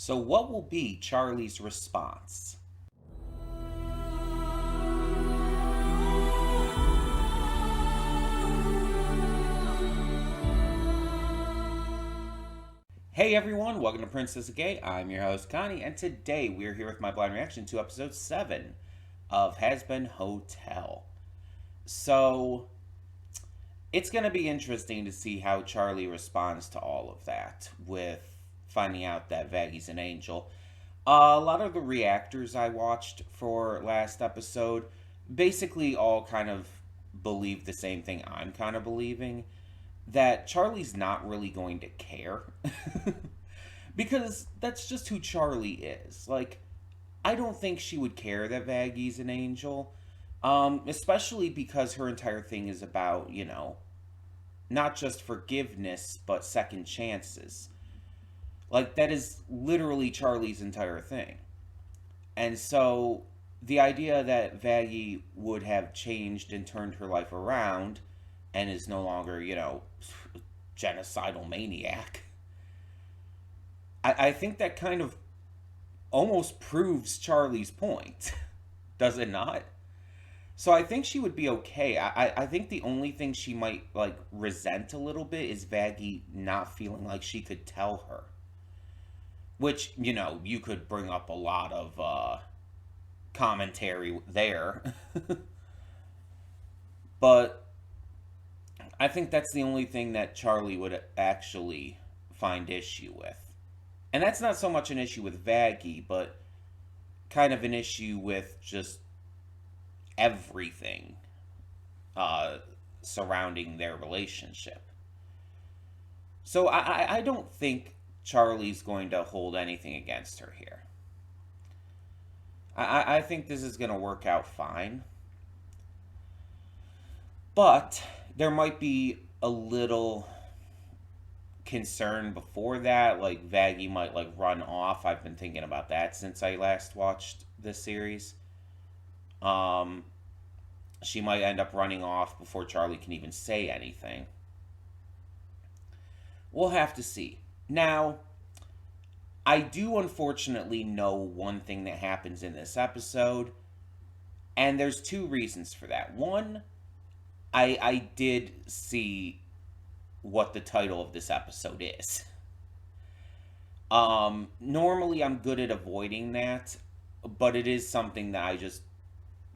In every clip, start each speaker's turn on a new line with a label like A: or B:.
A: So, what will be Charlie's response? Hey everyone, welcome to Princess Gay. I'm your host Connie, and today we are here with my blind reaction to episode 7 of Hazbin Hotel. So, it's going to be interesting to see how Charlie responds to all of that, with finding out that Vaggy's an angel. A lot of the reactors I watched for last episode basically all kind of believe the same thing I'm kind of believing, that Charlie's not really going to care. Because that's just who Charlie is. Like, I don't think she would care that Vaggy's an angel. Especially because her entire thing is about, not just forgiveness, but second chances. Like, that is literally Charlie's entire thing. And so, the idea that Vaggy would have changed and turned her life around and is no longer, genocidal maniac, I think that kind of almost proves Charlie's point. Does it not? So I think she would be okay. I think the only thing she might, resent a little bit is Vaggy not feeling like she could tell her. Which, you could bring up a lot of commentary there. But I think that's the only thing that Charlie would actually find issue with. And that's not so much an issue with Vaggy, but kind of an issue with just everything surrounding their relationship. So I don't think Charlie's going to hold anything against her here. I think this is going to work out fine. But there might be a little concern before that, like Vaggy might run off. I've been thinking about that since I last watched this series. She might end up running off before Charlie can even say anything. We'll have to see. Now, I do unfortunately know one thing that happens in this episode, and there's two reasons for that. One, I did see what the title of this episode is. Normally I'm good at avoiding that, but it is something that I just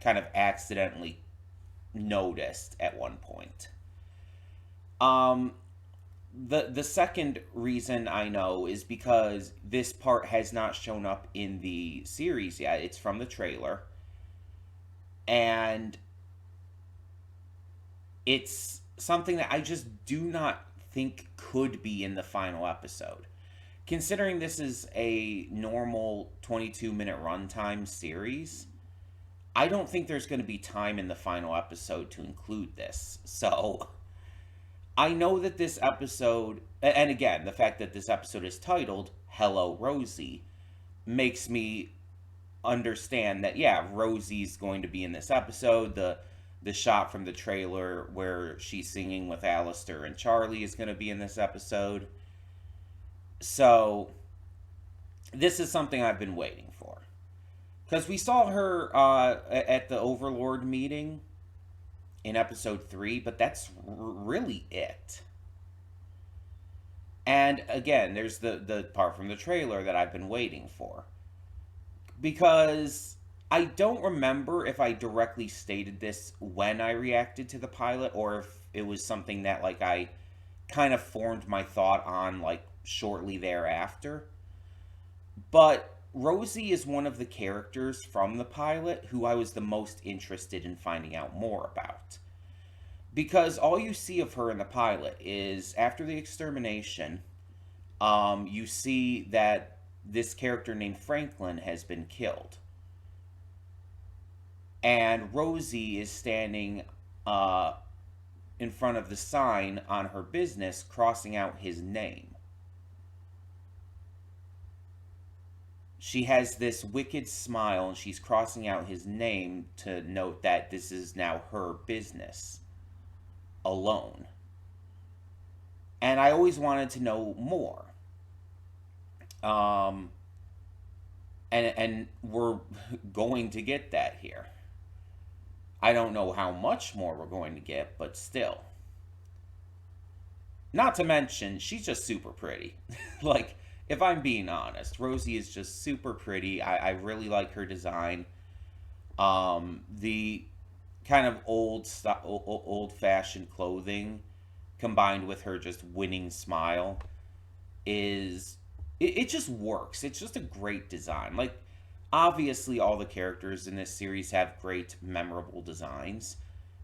A: kind of accidentally noticed at one point. The second reason I know is because this part has not shown up in the series yet. It's from the trailer. And it's something that I just do not think could be in the final episode. Considering this is a normal 22-minute runtime series, I don't think there's going to be time in the final episode to include this. So, I know that this episode, and again, the fact that this episode is titled Hello Rosie, makes me understand that, yeah, Rosie's going to be in this episode. The shot from the trailer where she's singing with Alistair and Charlie is going to be in this episode. So, this is something I've been waiting for. Because we saw her at the Overlord meeting in episode 3, but that's really it. And again, there's the part from the trailer that I've been waiting for. Because I don't remember if I directly stated this when I reacted to the pilot, or if it was something that I kind of formed my thought on shortly thereafter. But Rosie is one of the characters from the pilot who I was the most interested in finding out more about. Because all you see of her in the pilot is, after the extermination, you see that this character named Franklin has been killed. And Rosie is standing in front of the sign on her business, crossing out his name. She has this wicked smile, and she's crossing out his name to note that this is now her business alone. And I always wanted to know more. and we're going to get that here. I don't know how much more we're going to get, but still. Not to mention, she's just super pretty. Like, if I'm being honest, Rosie is just super pretty. I really like her design. The kind of old fashioned clothing combined with her just winning smile is it just works. It's just a great design. Like, obviously all the characters in this series have great memorable designs.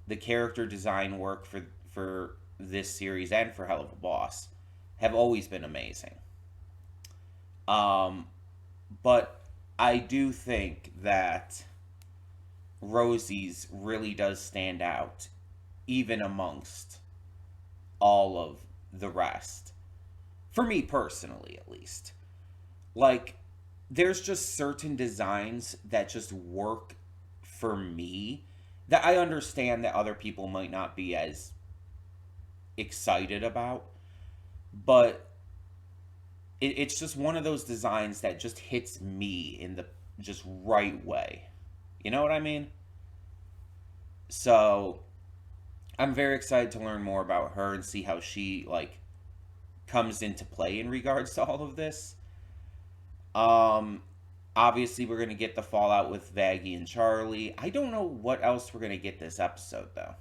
A: The character design work for this series and for Hell of a Boss have always been amazing. Um, but I do think that Rosie's really does stand out, even amongst all of the rest. For me personally, at least. Like, there's just certain designs that just work for me that I understand that other people might not be as excited about, but it's just one of those designs that just hits me in the just right way. You know what I mean? So I'm very excited to learn more about her and see how she like comes into play in regards to all of this. Um, Obviously we're gonna get the fallout with Vaggie and Charlie. I don't know what else we're gonna get this episode though,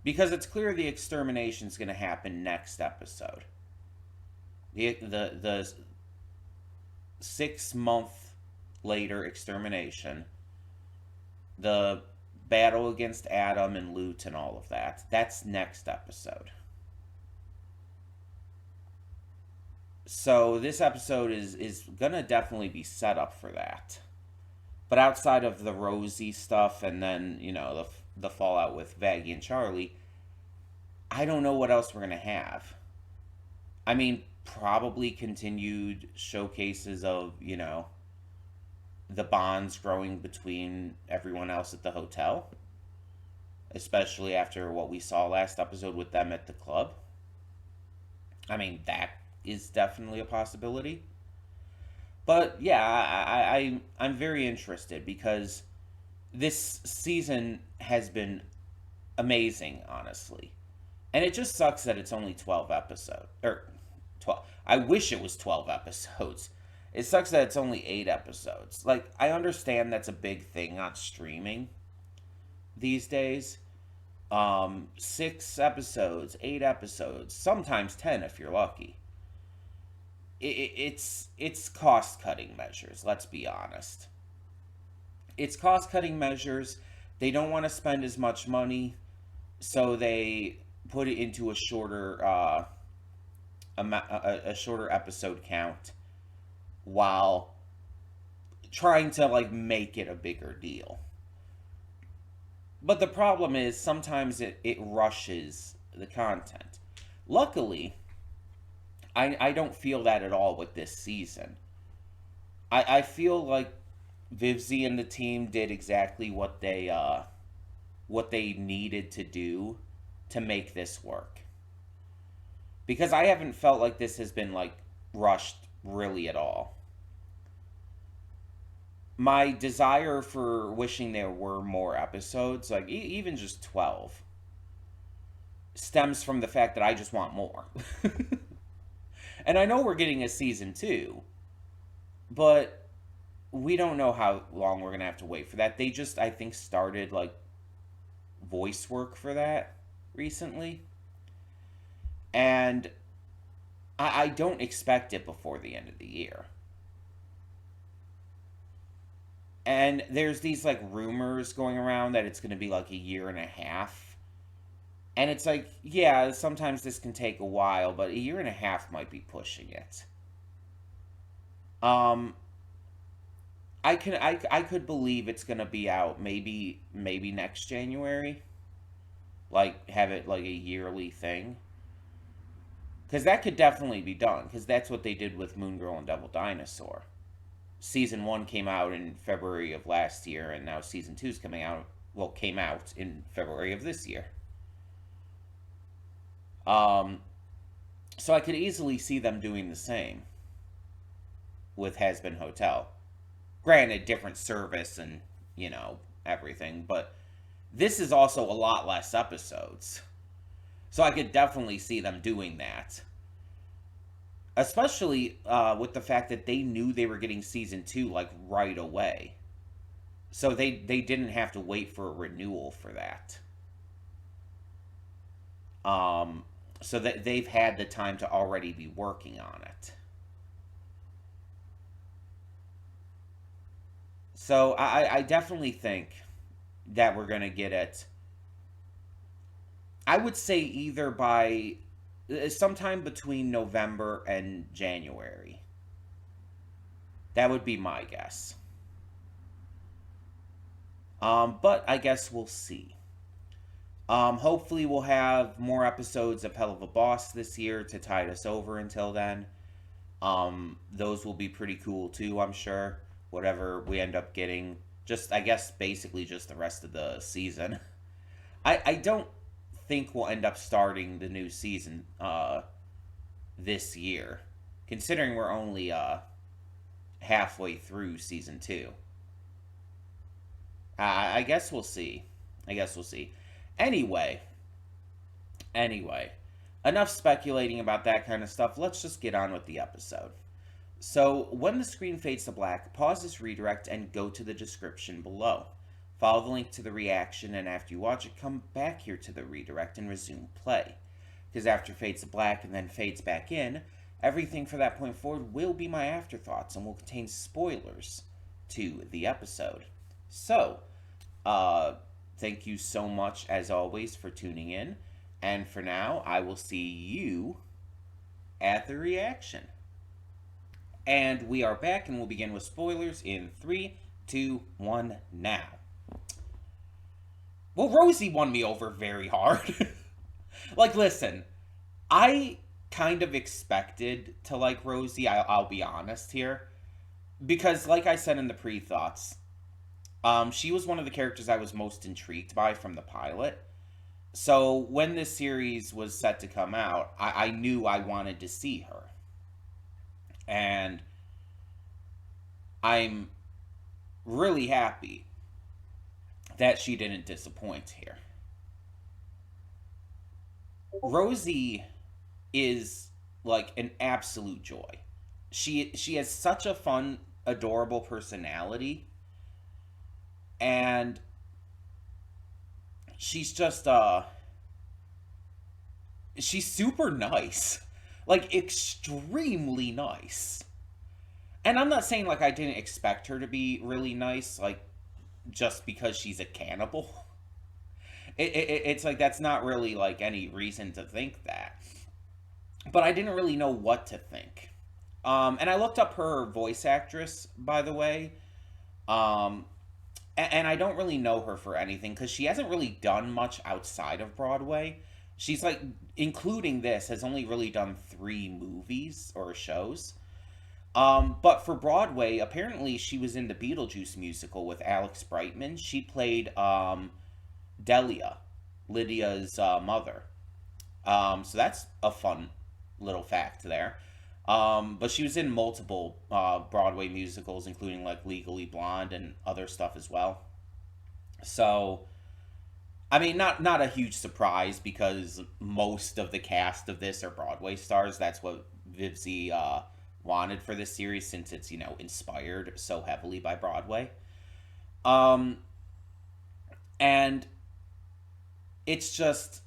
A: because it's clear the extermination is gonna happen next episode. The 6 month later extermination, the battle against Adam and Loot and all of that. That's next episode. So this episode is gonna definitely be set up for that. But outside of the Rosie stuff and then the fallout with Vaggie and Charlie, I don't know what else we're gonna have. I mean, probably continued showcases of the bonds growing between everyone else at the hotel, especially after what we saw last episode with them at the club. I mean, that is definitely a possibility. But yeah, I'm very interested because this season has been amazing, honestly. And it just sucks that it's only 12 episodes. Or 12. I wish it was 12 episodes. It sucks that it's only 8 episodes. Like, I understand that's a big thing on streaming these days. 6 episodes, 8 episodes, sometimes 10 if you're lucky. It's cost cutting measures. Let's be honest. It's cost cutting measures. They don't want to spend as much money, so they put it into a shorter a shorter episode count while trying to like make it a bigger deal. But the problem is sometimes it rushes the content. Luckily, I don't feel that at all with this season. I feel like Vivzy and the team did exactly what they needed to do to make this work. Because I haven't felt like this has been like rushed really at all. My desire for wishing there were more episodes, like even just 12, stems from the fact that I just want more. And I know we're getting a season 2, but we don't know how long we're going to have to wait for that. They just, I think, started like voice work for that recently. And I don't expect it before the end of the year. And there's these like rumors going around that it's going to be like a year and a half. And it's like, yeah, sometimes this can take a while, but a year and a half might be pushing it. Um, I could believe it's gonna be out maybe next January, like have it like a yearly thing, because that could definitely be done. Because that's what they did with Moon Girl and Devil Dinosaur. Season 1 came out in February of last year, and now season 2 is coming out. Well, came out in February of this year. Um, so I could easily see them doing the same with Hazbin Hotel. Granted, different service and, everything, but this is also a lot less episodes. So I could definitely see them doing that. Especially with the fact that they knew they were getting season 2 like right away. So they didn't have to wait for a renewal for that. So that they've had the time to already be working on it. So I definitely think that we're going to get it. I would say either by sometime between November and January. That would be my guess. But I guess we'll see. Hopefully, we'll have more episodes of Hell of a Boss this year to tide us over until then. Those will be pretty cool too, I'm sure. Whatever we end up getting. Just, I guess, basically just the rest of the season. I don't think we'll end up starting the new season this year. Considering we're only halfway through season 2. I guess we'll see. Anyway, enough speculating about that kind of stuff. Let's just get on with the episode. So, when the screen fades to black, pause this redirect and go to the description below. Follow the link to the reaction, and after you watch it, come back here to the redirect and resume play. Because after it fades to black and then fades back in, everything from that point forward will be my afterthoughts and will contain spoilers to the episode. So, thank you so much, as always, for tuning in. And for now, I will see you at the reaction. And we are back, and we'll begin with spoilers in 3, 2, 1, now. Well, Rosie won me over very hard. Like, listen, I kind of expected to like Rosie, I'll be honest here. Because, like I said in the pre-thoughts, she was one of the characters I was most intrigued by from the pilot. So when this series was set to come out, I knew I wanted to see her. And I'm really happy that she didn't disappoint here. Rosie is like an absolute joy. She has such a fun, adorable personality. And she's just she's super nice. Like, extremely nice. And I'm not saying, like, I didn't expect her to be really nice, like, just because she's a cannibal. It's like, that's not really, like, any reason to think that. But I didn't really know what to think. And I looked up her voice actress, by the way. And I don't really know her for anything, because she hasn't really done much outside of Broadway. She's, like, including this, has only really done 3 movies or shows. But for Broadway, apparently she was in the Beetlejuice musical with Alex Brightman. She played Delia, Lydia's mother. So that's a fun little fact there. But she was in multiple Broadway musicals, including like Legally Blonde and other stuff as well. So, I mean, not a huge surprise, because most of the cast of this are Broadway stars. That's what Vivzie wanted for this series, since it's, inspired so heavily by Broadway. And it's just,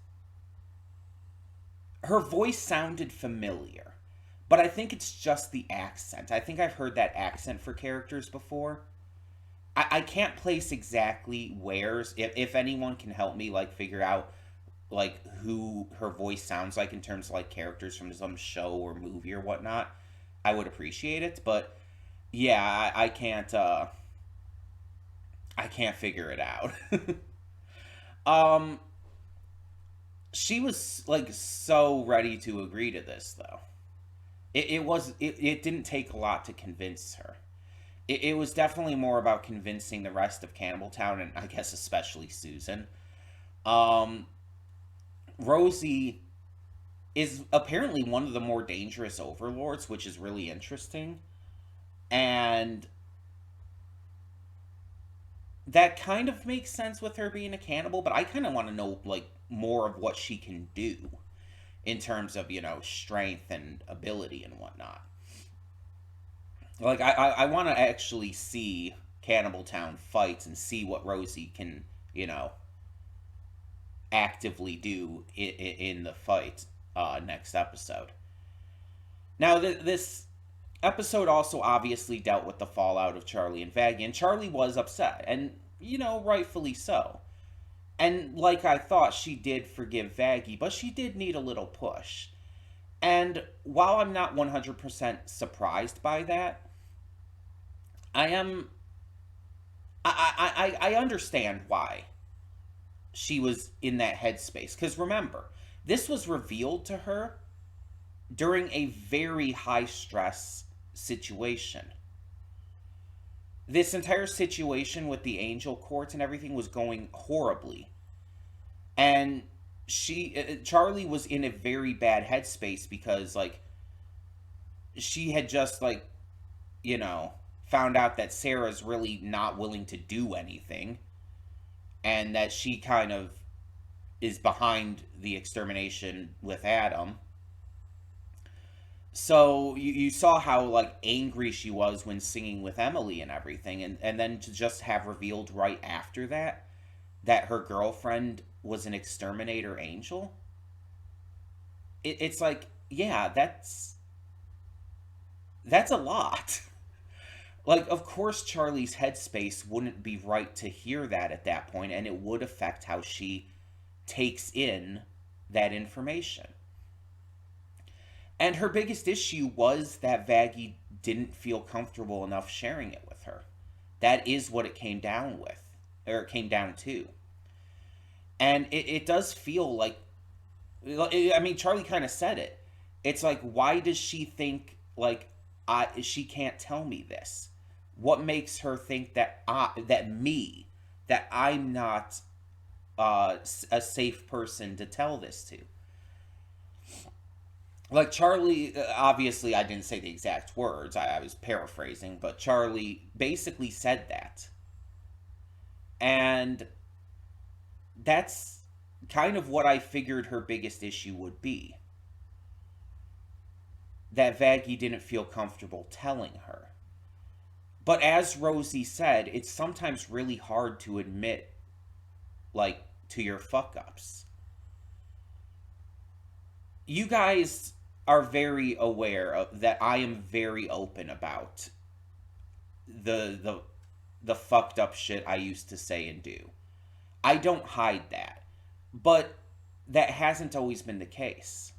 A: her voice sounded familiar, but I think it's just the accent. I think I've heard that accent for characters before. I can't place exactly where's, if anyone can help me, like, figure out, like, who her voice sounds like in terms of, like, characters from some show or movie or whatnot, I would appreciate it. But yeah, I can't figure it out. She was, like, so ready to agree to this, though. It didn't take a lot to convince her. It was definitely more about convincing the rest of Campbelltown, and I guess especially Susan. Rosie is apparently one of the more dangerous overlords, which is really interesting. And that kind of makes sense with her being a cannibal, but I kind of want to know, like, more of what she can do in terms of, strength and ability and whatnot. Like, I want to actually see Cannibal Town fights and see what Rosie can, actively do in the fight next episode. Now, this episode also obviously dealt with the fallout of Charlie and Vaggie, and Charlie was upset, and, rightfully so. And like I thought, she did forgive Vaggie, but she did need a little push. And while I'm not 100% surprised by that, I am. I understand why she was in that headspace. Because remember, this was revealed to her during a very high stress situation. This entire situation with the angel courts and everything was going horribly. And Charlie was in a very bad headspace because, like, she had just, like, found out that Sarah's really not willing to do anything, and that she kind of is behind the extermination with Adam. So you saw how, like, angry she was when singing with Emily and everything, and then to just have revealed right after that her girlfriend was an exterminator angel. It's like, yeah, that's a lot. Like, of course Charlie's headspace wouldn't be right to hear that at that point, and it would affect how she takes in that information. And her biggest issue was that Vaggie didn't feel comfortable enough sharing it with her. That is what it came down with, or it came down to. And it does feel like, I mean, Charlie kind of said it. It's like, why does she think, like, she can't tell me this? What makes her think that I'm not a safe person to tell this to? Like, Charlie, obviously I didn't say the exact words, I was paraphrasing, but Charlie basically said that. And that's kind of what I figured her biggest issue would be. That Vaggie didn't feel comfortable telling her. But as Rosie said, it's sometimes really hard to admit, like, to your fuck ups. You guys are very aware of that I am very open about the fucked up shit I used to say and do. I don't hide that. But that hasn't always been the case.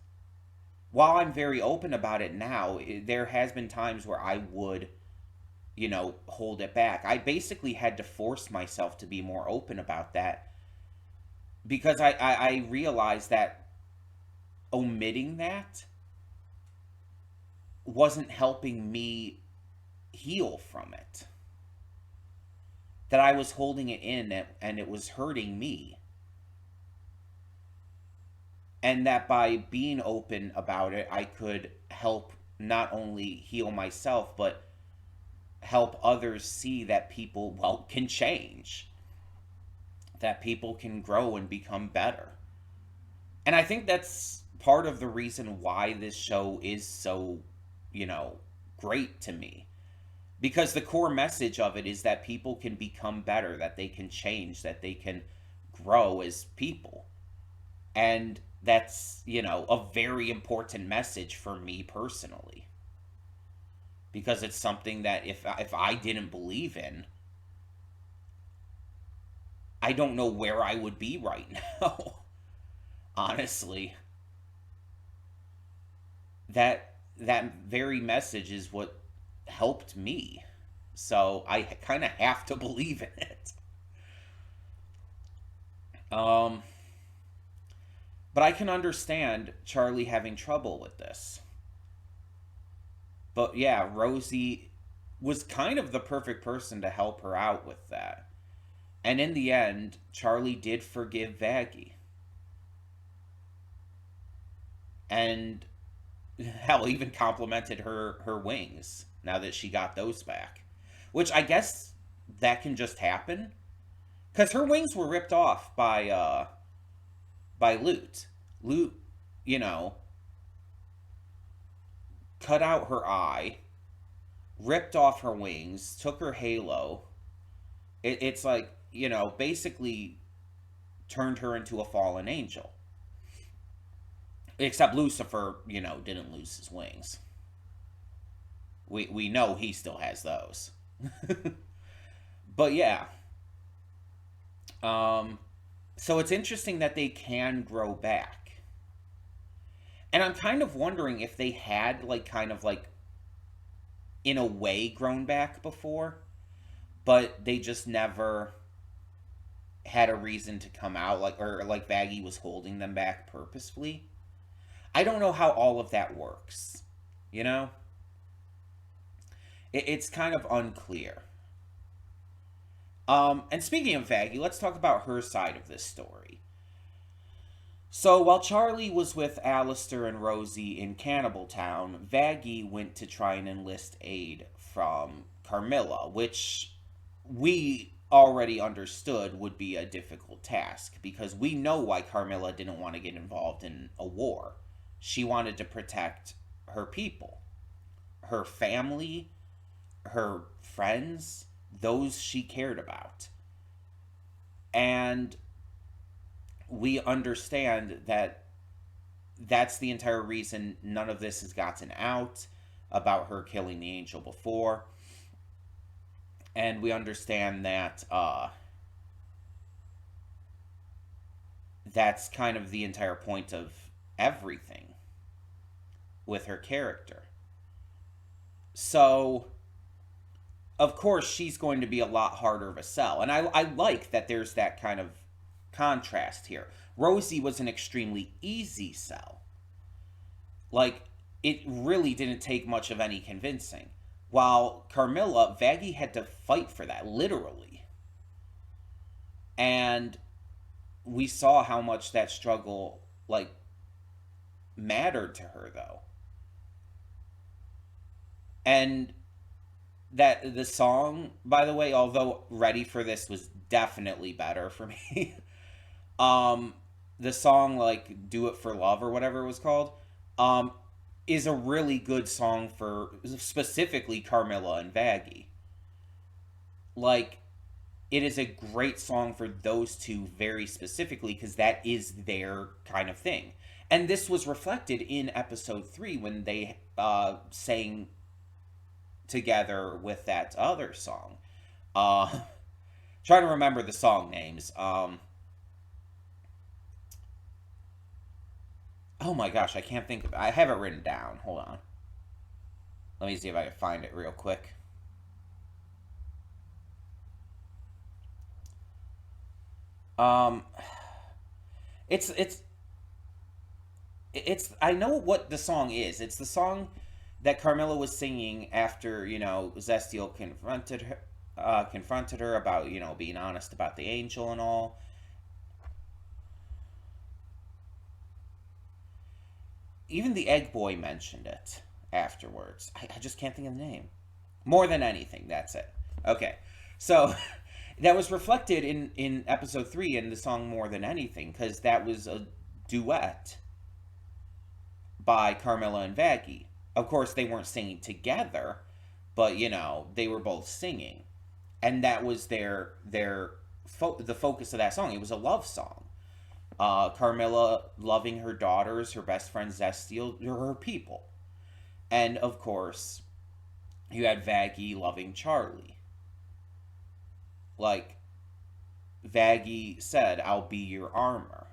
A: While I'm very open about it now, there has been times where I would, hold it back. I basically had to force myself to be more open about that because I realized that omitting that wasn't helping me heal from it. That I was holding it in and it was hurting me. And that by being open about it, I could help not only heal myself, but help others see that people, well, can change. That people can grow and become better. And I think that's part of the reason why this show is so, great to me. Because the core message of it is that people can become better, that they can change, that they can grow as people. And that's, a very important message for me personally. Because it's something that if I didn't believe in, I don't know where I would be right now. Honestly. That very message is what helped me. So I kind of have to believe in it. But I can understand Charlie having trouble with this. But yeah, Rosie was kind of the perfect person to help her out with that. And in the end, Charlie did forgive Vaggie. And hell, even complimented her wings now that she got those back. Which I guess that can just happen. Because her wings were ripped off by Loot. Loot, you know, cut out her eye, ripped off her wings, took her halo. It's like, basically turned her into a fallen angel. Except Lucifer, didn't lose his wings. We know he still has those. But yeah. Um, so it's interesting that they can grow back. And I'm kind of wondering if they had, like, kind of like, in a way, grown back before, but they just never had a reason to come out, like, or like Vaggie was holding them back purposefully. I don't know how all of that works. You know, it's kind of unclear. And speaking of Vaggie, let's talk about her side of this story. So while Charlie was with Alistair and Rosie in Cannibal Town, Vaggie went to try and enlist aid from Carmilla, which we already understood would be a difficult task because we know why Carmilla didn't want to get involved in a war. She wanted to protect her people, her family, her friends, those she cared about. And we understand that that's the entire reason none of this has gotten out about her killing the angel before. And we understand that that's kind of the entire point of everything with her character. So, of course, she's going to be a lot harder of a sell. And I like that there's that kind of contrast here. Rosie was an extremely easy sell. Like, it really didn't take much of any convincing. While Carmilla, Vaggie had to fight for that, literally. And we saw how much that struggle, like, mattered to her, though. And that the song, by the way, although Ready for This was definitely better for me, um, the song, like, Do It for Love or whatever it was called, um, is a really good song for specifically Carmilla and Vaggie. Like, it is a great song for those two very specifically because that is their kind of thing. And this was reflected in episode 3 when they sang together with that other song. Trying to remember the song names. Oh my gosh, I can't think of it. I have it written down. Hold on. Let me see if I can find it real quick. Um, it's it's I know what the song is. It's the song that Carmilla was singing after Zestiel confronted her about being honest about the angel and all. Even the egg boy mentioned it afterwards. I just can't think of the name. More Than Anything, that's it. Okay. So that was reflected in episode 3 in the song More Than Anything, because that was a duet by Carmilla and Vaggie. Of course, they weren't singing together, but they were both singing, and that was the focus of that song. It was a love song. Carmilla loving her daughters, her best friend Zestiel, her people, and of course, you had Vaggie loving Charlie. Like Vaggie said, "I'll be your armor."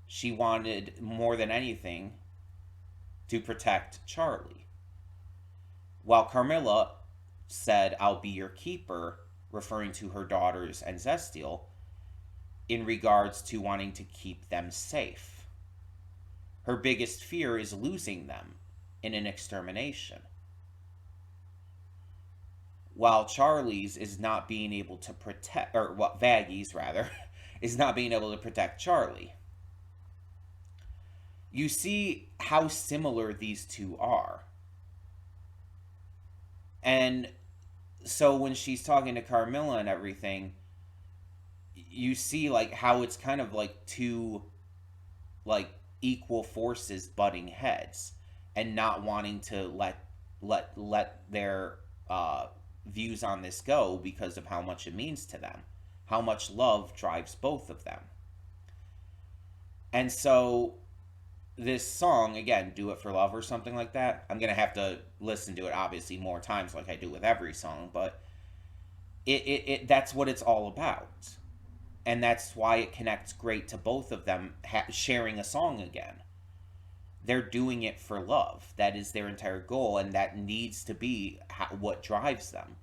A: She wanted more than anything to protect Charlie. While Carmilla said, "I'll be your keeper," referring to her daughters and Zestiel, in regards to wanting to keep them safe. Her biggest fear is losing them in an extermination. While Charlie's is not being able to protect, or what Vaggie's rather, is not being able to protect Charlie. You see how similar these two are. And so when she's talking to Carmilla and everything, you see like how it's kind of like two like equal forces butting heads and not wanting to let their views on this go because of how much it means to them, how much love drives both of them. And so this song again, Do It For Love or something like that, I'm gonna have to listen to it obviously more times like I do with every song, but it that's what it's all about. And that's why it connects great to both of them sharing a song again. They're doing it for love. That is their entire goal, and that needs to be what drives them.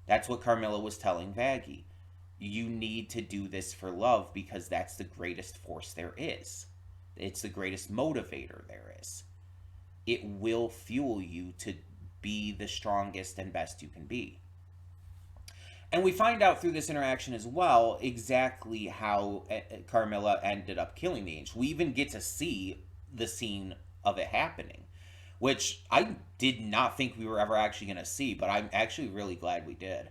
A: That's what Carmilla was telling Vaggie. You need to do this for love because that's the greatest force there is. It's the greatest motivator there is. It will fuel you to be the strongest and best you can be. And we find out through this interaction as well exactly how Carmilla ended up killing the angel. We even get to see the scene of it happening, which I did not think we were ever actually going to see, but I'm actually really glad we did.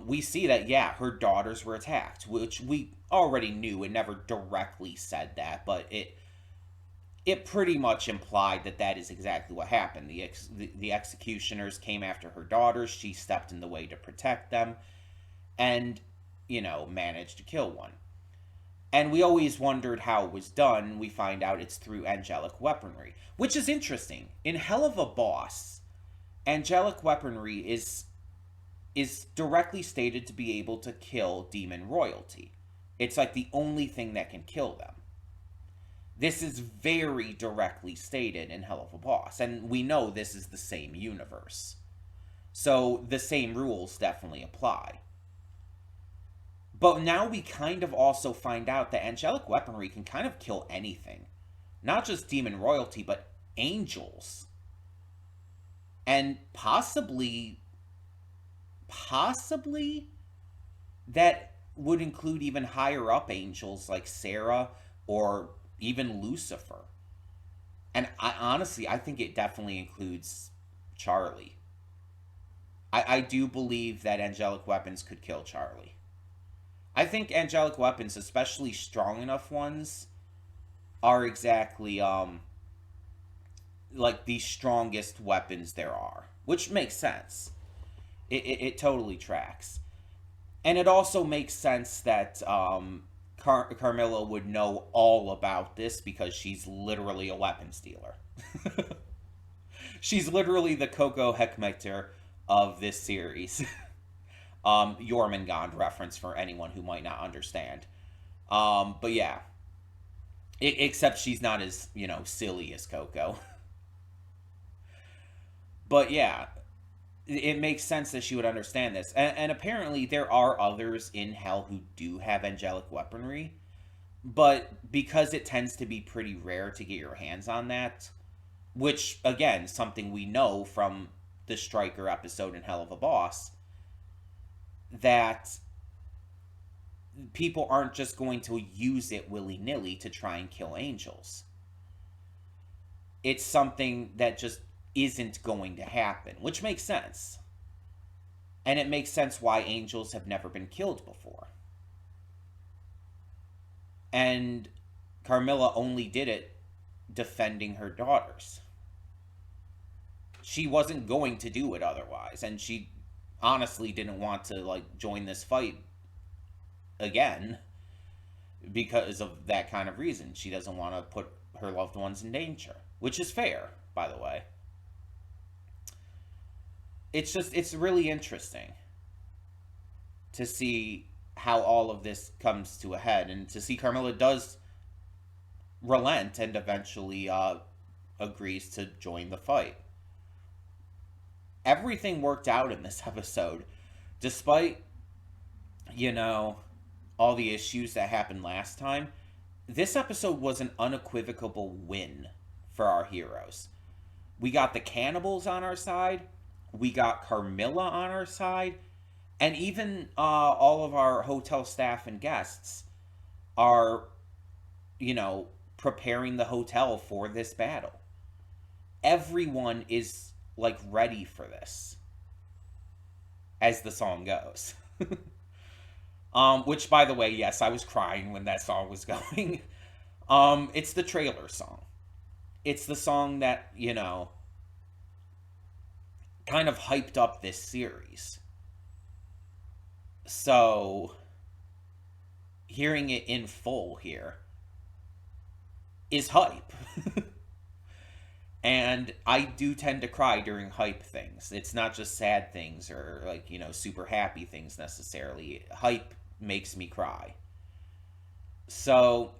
A: We see that, yeah, her daughters were attacked, which we already knew. It never directly said that, but it pretty much implied that that is exactly what happened. The executioners came after her daughters. She stepped in the way to protect them and, managed to kill one. And we always wondered how it was done. We find out it's through angelic weaponry, which is interesting. In Hell of a Boss, angelic weaponry is directly stated to be able to kill demon royalty. It's like the only thing that can kill them. This is very directly stated in Hell of a Boss, and we know this is the same universe. So the same rules definitely apply. But now we kind of also find out that angelic weaponry can kind of kill anything. Not just demon royalty, but angels. And possibly that would include even higher up angels like Sarah or even Lucifer. And I think it definitely includes Charlie. I do believe that angelic weapons could kill Charlie. I think angelic weapons, especially strong enough ones, are exactly like the strongest weapons there are, which makes sense. It totally tracks. And it also makes sense that Carmilla would know all about this because she's literally a weapons dealer. She's literally the Coco Heckmeter of this series. Jormungand reference for anyone who might not understand. But yeah. Except she's not as, silly as Coco. But yeah, it makes sense that she would understand this. And apparently there are others in Hell who do have angelic weaponry. But because it tends to be pretty rare to get your hands on that, which, again, something we know from the Stryker episode in Hell of a Boss, that people aren't just going to use it willy-nilly to try and kill angels. It's something that just isn't going to happen, which makes sense. And it makes sense why angels have never been killed before. And Carmilla only did it defending her daughters. She wasn't going to do it otherwise, and she honestly didn't want to join this fight again because of that kind of reason. She doesn't want to put her loved ones in danger, which is fair, by the way. It's really interesting to see how all of this comes to a head, and to see Carmilla does relent and eventually agrees to join the fight. Everything worked out in this episode, despite, all the issues that happened last time. This episode was an unequivocal win for our heroes. We got the cannibals on our side, we got Carmilla on our side, and even all of our hotel staff and guests are, preparing the hotel for this battle. Everyone is, ready for this, as the song goes. Which, by the way, yes, I was crying when that song was going. It's the trailer song. It's the song that, kind of hyped up this series. So, hearing it in full here is hype. And I do tend to cry during hype things. It's not just sad things or, like, super happy things necessarily. Hype makes me cry. So,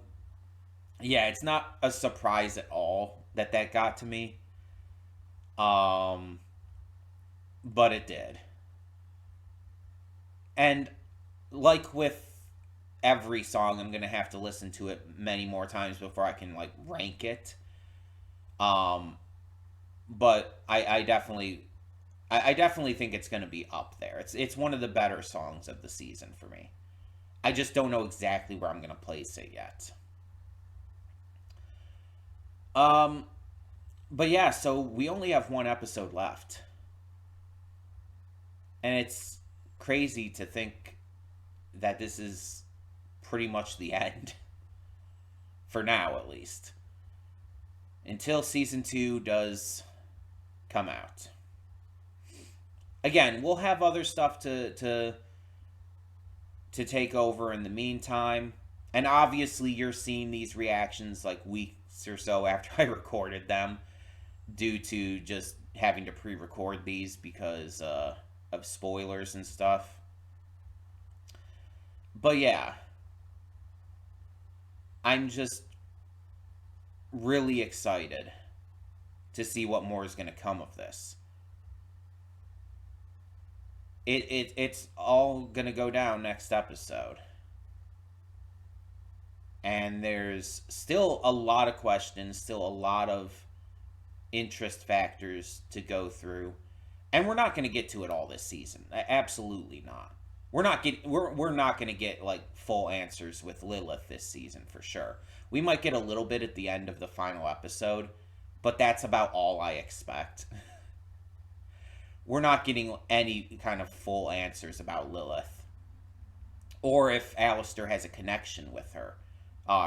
A: yeah, it's not a surprise at all that that got to me. Um, but it did. And like with every song, I'm gonna have to listen to it many more times before I can like rank it. Um, but I definitely think it's gonna be up there. It's one of the better songs of the season for me. I just don't know exactly where I'm gonna place it yet. Um, but yeah, so we only have one episode left, and it's crazy to think that this is pretty much the end for now, at least, until season 2 does come out. Again, we'll have other stuff to take over in the meantime. And obviously, you're seeing these reactions like weeks or so after I recorded them, due to just having to pre-record these because of spoilers and stuff. But yeah, I'm just really excited to see what more is going to come of this. It's all going to go down next episode. And there's still a lot of questions, still a lot of interest factors to go through. And we're not going to get to it all this season. Absolutely not. We're not going to get like full answers with Lilith this season for sure. We might get a little bit at the end of the final episode, but that's about all I expect. We're not getting any kind of full answers about Lilith, or if Alistair has a connection with her,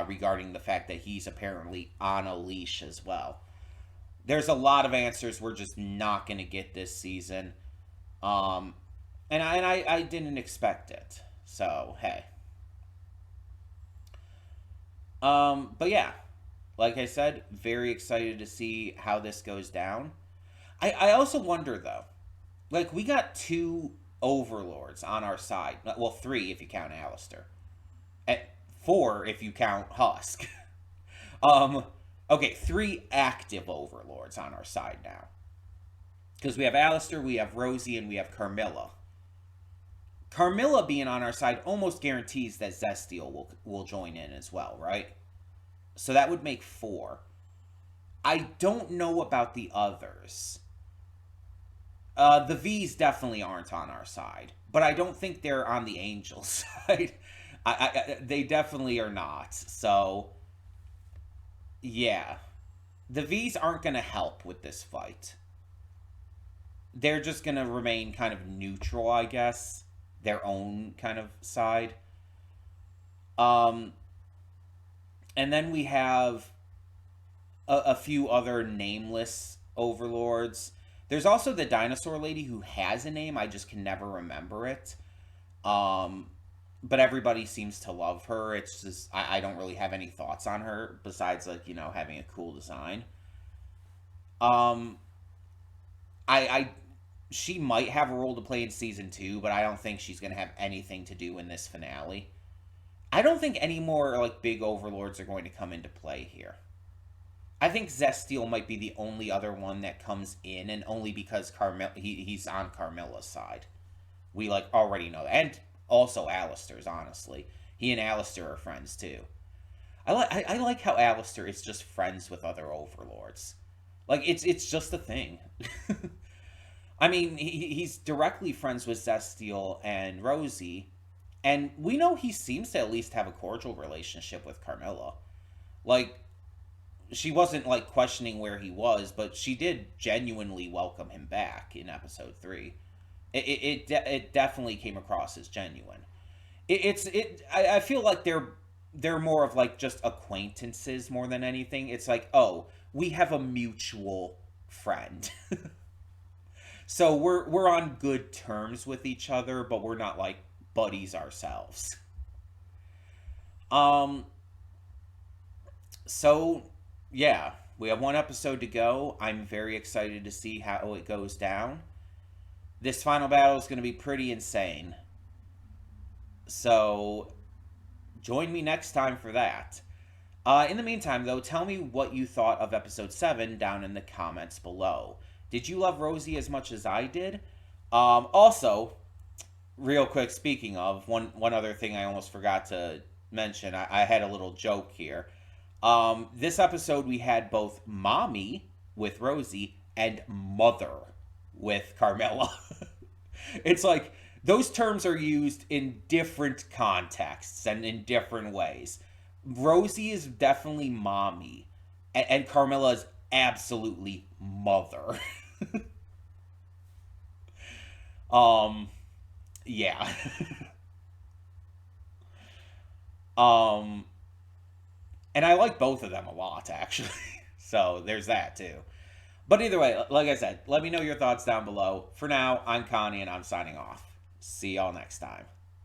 A: regarding the fact that he's apparently on a leash as well. There's a lot of answers we're just not going to get this season. And I didn't expect it. So, hey. But yeah, like I said, very excited to see how this goes down. I also wonder, though, like, we got 2 overlords on our side. Well, 3 if you count Alistair. At 4 if you count Husk. um, okay, 3 active overlords on our side now. Because we have Alistair, we have Rosie, and we have Carmilla. Carmilla being on our side almost guarantees that Zestial will join in as well, right? So that would make 4. I don't know about the others. The V's definitely aren't on our side, but I don't think they're on the Angel side. They definitely are not. So, yeah. The V's aren't going to help with this fight. They're just going to remain kind of neutral, I guess. Their own kind of side. And then we have a few other nameless overlords. There's also the dinosaur lady who has a name. I just can never remember it. But everybody seems to love her. It's just, I don't really have any thoughts on her besides, like, having a cool design. I she might have a role to play in season 2, but I don't think she's going to have anything to do in this finale. I don't think any more, like, big overlords are going to come into play here. I think Zestial might be the only other one that comes in, and only because he's on Carmilla's side. We, like, already know that. And also Alistair's, honestly. He and Alistair are friends, too. I like how Alistair is just friends with other overlords. Like, it's just a thing. I mean, he's directly friends with Zestial and Rosie, and we know he seems to at least have a cordial relationship with Carmilla. Like, she wasn't, like, questioning where he was, but she did genuinely welcome him back in episode 3. It definitely came across as genuine. I feel like they're more of like just acquaintances more than anything. It's like, oh, we have a mutual friend. So we're on good terms with each other, but we're not like buddies ourselves. Um so yeah, we have one episode to go. I'm very excited to see how it goes down. This final battle is going to be pretty insane. So join me next time for that. In the meantime, though, tell me what you thought of episode 7 down in the comments below. Did you love Rosie as much as I did? Also, real quick, speaking of, one other thing I almost forgot to mention, I had a little joke here. This episode, we had both mommy with Rosie and mother with Carmela. It's like those terms are used in different contexts and in different ways. Rosie is definitely mommy, and Carmela is absolutely mother. um, yeah. um, and I like both of them a lot, actually. So there's that too. But either way, like I said, let me know your thoughts down below. For now, I'm Connie, and I'm signing off. See y'all next time.